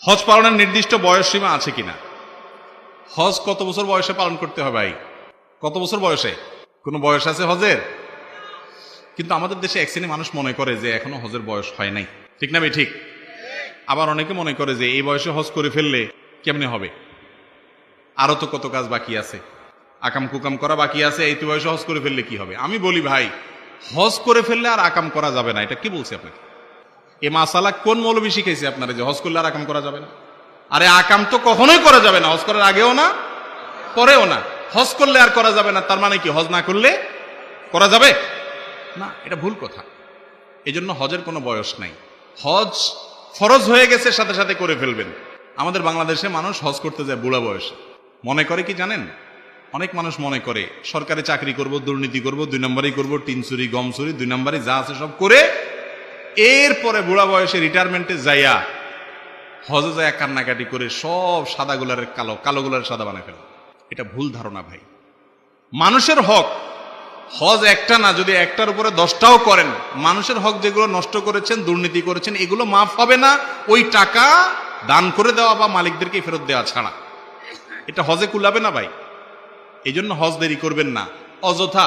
হজ পালনের নির্দিষ্ট বয়স সীমা আছে কিনা? হজ কত বছর বয়সে পালন করতে হবে ভাই? কত বছর বয়সে? কোনো বয়স আছে হজের? কিন্তু আমাদের দেশে এক শ্রেণী মানুষ মনে করে যে এখনো হজের বয়স হয় নাই, ঠিক না ভাই? ঠিক। আবার অনেকে মনে করে যে এই বয়সে হজ করে ফেললে কেমনে হবে, আরো তো কত কাজ বাকি আছে, আকাম কুকাম করা বাকি আছে, এই তো বয়সে হজ করে ফেললে কি হবে? আমি বলি ভাই, হজ করে ফেললে আর আকাম করা যাবে না, এটা কি বলছে আপনাকে? এ মাসালা কোন মৌলবী শিখেছে আপনারা যে হজ করলে আর আকাম করা যাবে না? আরে আকাম তো কখনোই করা যাবে না, হজ করার আগেও না পরেও না। হজ করলে আর করা যাবে না তার মানে কি হজ না করলে করা যাবে না? এটা ভুল কথা। এই জন্য হজের কোনো বয়স নাই। হজ ফরজ হয়ে গেছে, সাথে সাথে করে ফেলবেন। আমাদের বাংলাদেশে মানুষ হজ করতে যায় বুড়া বয়সে। মনে করে কি জানেন? অনেক মানুষ মনে করে সরকারি চাকরি করব, দুর্নীতি করব, 2 নম্বরই করব, টিন চুরি, গম চুরি, 2 নম্বরই যা আছে সব করে এরপরে বুড়া বয়সে রিটায়ারমেন্টে যাইয়া হজে যায় কান্নাকাটি করে সব সাদা গুলারের কালো, কালো গুলারের সাদা বানায় ফেলে। এটা ভুল ধারণা ভাই। মানুষের হক, হজ একটা না, যদি একটার উপরে 10টাও করেন, মানুষের হক যেগুলো নষ্ট করেছেন, দুর্নীতি করেছেন, এগুলো মাফ হবে না ওই টাকা দান করে দেওয়া বা মালিকদেরকে ফেরত দেওয়া ছাড়া। এটা হজে কুলাবে না ভাই। এই জন্য হজ দেরি করবেন না অযথা।